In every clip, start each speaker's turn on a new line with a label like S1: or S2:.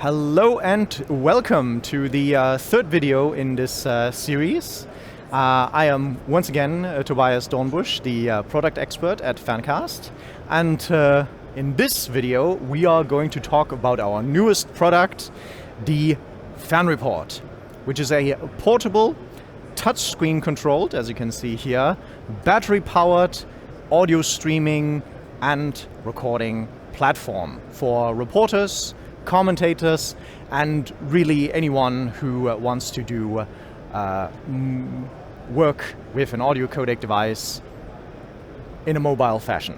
S1: Hello and welcome to the third video in this series. I am once again Tobias Dornbusch, the product expert at Ferncast. And in this video we are going to talk about our newest product, the fernReport, which is a portable, touchscreen controlled, as you can see here, battery powered audio streaming and recording platform for reporters, commentators, and really anyone who wants to do work with an audio codec device in a mobile fashion.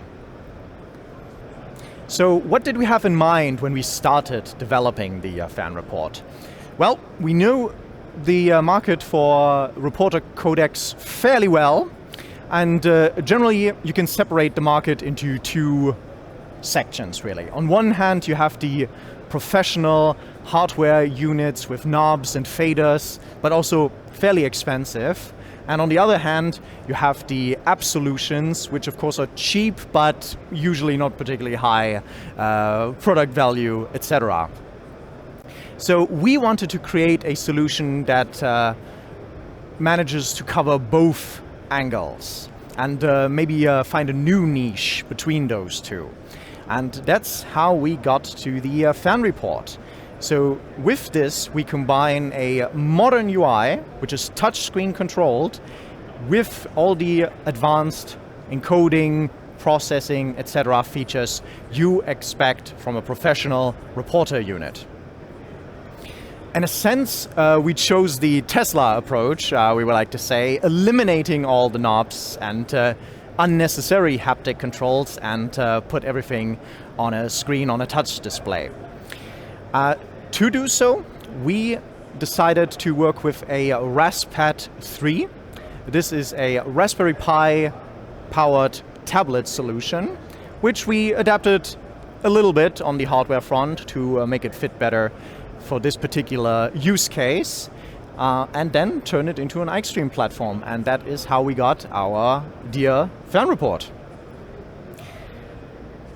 S1: So what did we have in mind when we started developing the fernReport? Well, we know the market for reporter codecs fairly well, and generally you can separate the market into two sections really. On one hand you have the professional hardware units with knobs and faders, but also fairly expensive. And on the other hand, you have the app solutions, which of course are cheap, but usually not particularly high product value, etc. So we wanted to create a solution that manages to cover both angles and maybe find a new niche between those two. And that's how we got to the fernReport. So with this, we combine a modern UI, which is touchscreen controlled, with all the advanced encoding, processing, etc. features you expect from a professional reporter unit. In a sense, we chose the Tesla approach, we would like to say, eliminating all the knobs and unnecessary haptic controls and put everything on a screen, on a touch display. To do so, we decided to work with a Raspad 3. This is a Raspberry Pi powered tablet solution, which we adapted a little bit on the hardware front to make it fit better for this particular use case. And then turn it into an iStream platform, and that is how we got our dear fernReport.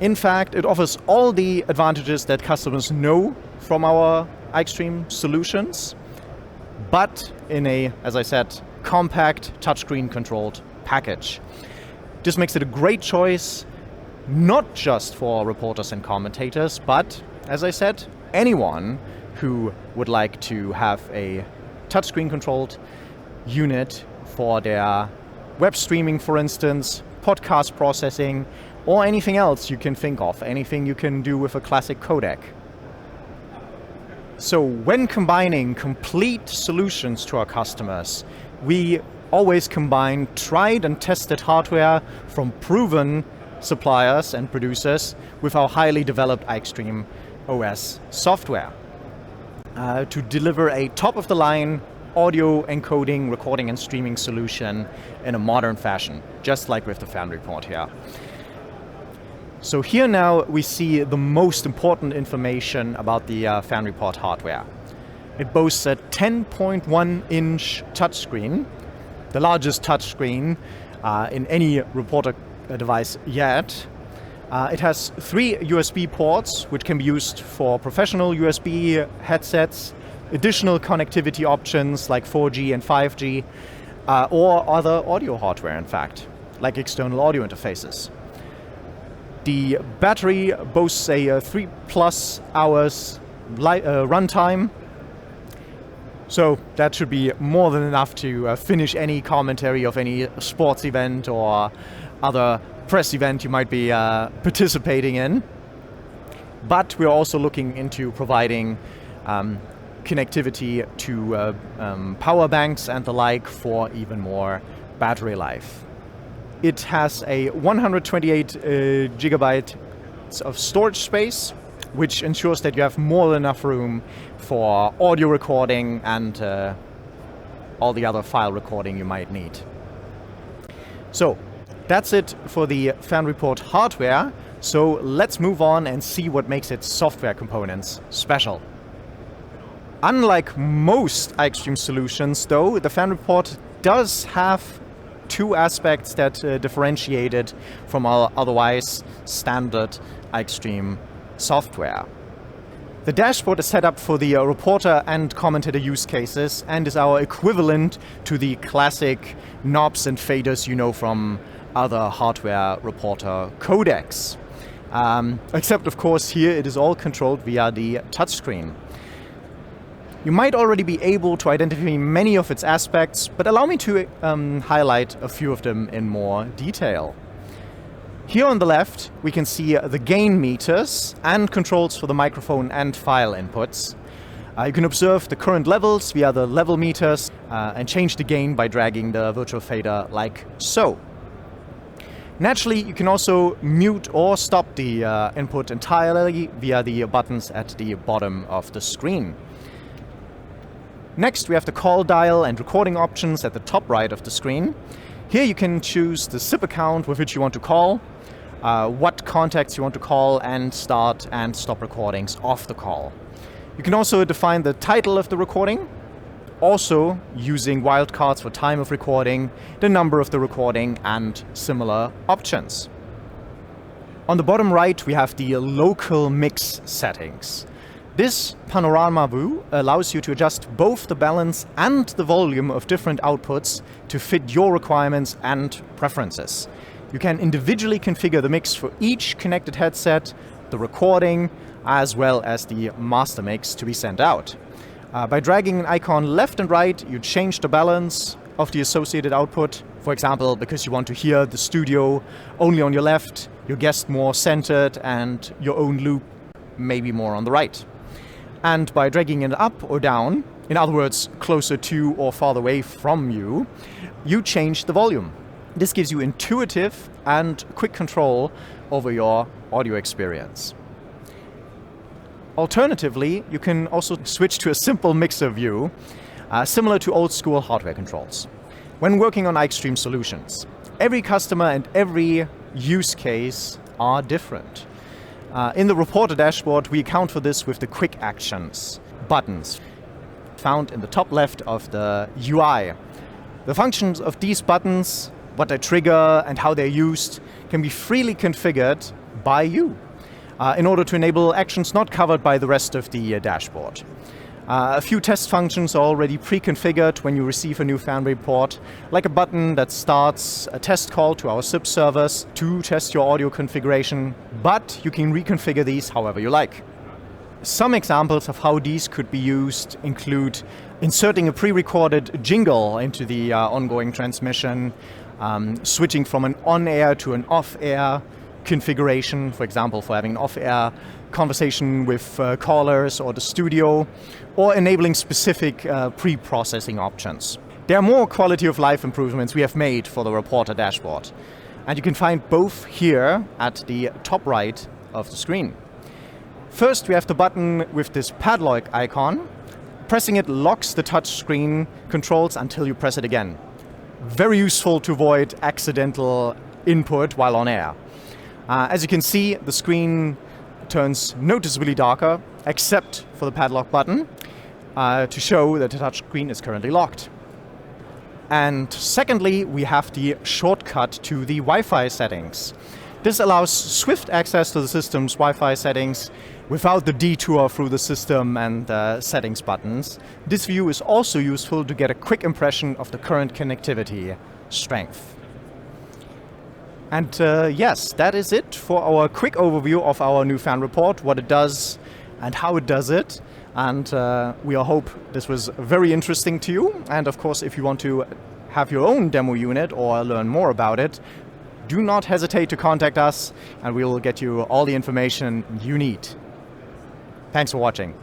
S1: In fact, it offers all the advantages that customers know from our iStream solutions, but in a, as I said, compact touchscreen controlled package. This makes it a great choice, not just for reporters and commentators, but, as I said, anyone who would like to have a touchscreen controlled unit for their web streaming, for instance, podcast processing, or anything else you can think of, anything you can do with a classic codec. So when combining complete solutions to our customers, we always combine tried and tested hardware from proven suppliers and producers with our highly developed iStream OS software. To deliver a top-of-the-line audio encoding, recording and streaming solution in a modern fashion, just like with the fernReport here. So here now we see the most important information about the fernReport hardware. It boasts a 10.1-inch touchscreen, the largest touchscreen in any reporter device yet. It has 3 USB ports, which can be used for professional USB headsets, additional connectivity options like 4G and 5G, or other audio hardware, in fact, like external audio interfaces. The battery boasts a 3+ hours runtime, so that should be more than enough to finish any commentary of any sports event or other press event you might be participating in. But we're also looking into providing connectivity to power banks and the like for even more battery life. It has a 128 gigabyte of storage space, which ensures that you have more than enough room for audio recording and all the other file recording you might need. So that's it for the fernReport hardware. So let's move on and see what makes its software components special. Unlike most iStream solutions, though, the fernReport does have two aspects that differentiate it from our otherwise standard iStream software. The dashboard is set up for the reporter and commentator use cases and is our equivalent to the classic knobs and faders you know from other hardware reporter codecs. Except, of course, here it is all controlled via the touchscreen. You might already be able to identify many of its aspects, but allow me to highlight a few of them in more detail. Here on the left, we can see the gain meters and controls for the microphone and file inputs. You can observe the current levels via the level meters and change the gain by dragging the virtual fader like so. Naturally, you can also mute or stop the input entirely via the buttons at the bottom of the screen. Next, we have the call dial and recording options at the top right of the screen. Here you can choose the SIP account with which you want to call, what contacts you want to call, and start and stop recordings of the call. You can also define the title of the recording, also using wildcards for time of recording, the number of the recording, and similar options. On the bottom right, we have the local mix settings. This panorama view allows you to adjust both the balance and the volume of different outputs to fit your requirements and preferences. You can individually configure the mix for each connected headset, the recording, as well as the master mix to be sent out. By dragging an icon left and right, you change the balance of the associated output. For example, because you want to hear the studio only on your left, your guest more centered, and your own loop maybe more on the right. And by dragging it up or down, in other words, closer to or farther away from you, you change the volume. This gives you intuitive and quick control over your audio experience. Alternatively, you can also switch to a simple mixer view, similar to old school hardware controls. When working on iXtream solutions, every customer and every use case are different. In the reporter dashboard, we account for this with the quick actions buttons found in the top left of the UI. The functions of these buttons, what they trigger and how they're used, can be freely configured by you in order to enable actions not covered by the rest of the dashboard. A few test functions are already pre-configured when you receive a new FernReport, like a button that starts a test call to our SIP servers to test your audio configuration, but you can reconfigure these however you like. Some examples of how these could be used include inserting a pre-recorded jingle into the ongoing transmission, switching from an on-air to an off-air configuration, for example, for having an off-air conversation with callers or the studio, or enabling specific pre-processing options. There are more quality of life improvements we have made for the reporter dashboard, and you can find both here at the top right of the screen. First, we have the button with this padlock icon. Pressing it locks the touchscreen controls until you press it again. Very useful to avoid accidental input while on air. As you can see, the screen turns noticeably darker, except for the padlock button, to show that the touchscreen is currently locked. And secondly, we have the shortcut to the Wi-Fi settings. This allows swift access to the system's Wi-Fi settings without the detour through the system and settings buttons. This view is also useful to get a quick impression of the current connectivity strength. And yes, that is it for our quick overview of our new FernReport, what it does and how it does it. And we hope this was very interesting to you. And of course, if you want to have your own demo unit or learn more about it, do not hesitate to contact us and we will get you all the information you need. Thanks for watching.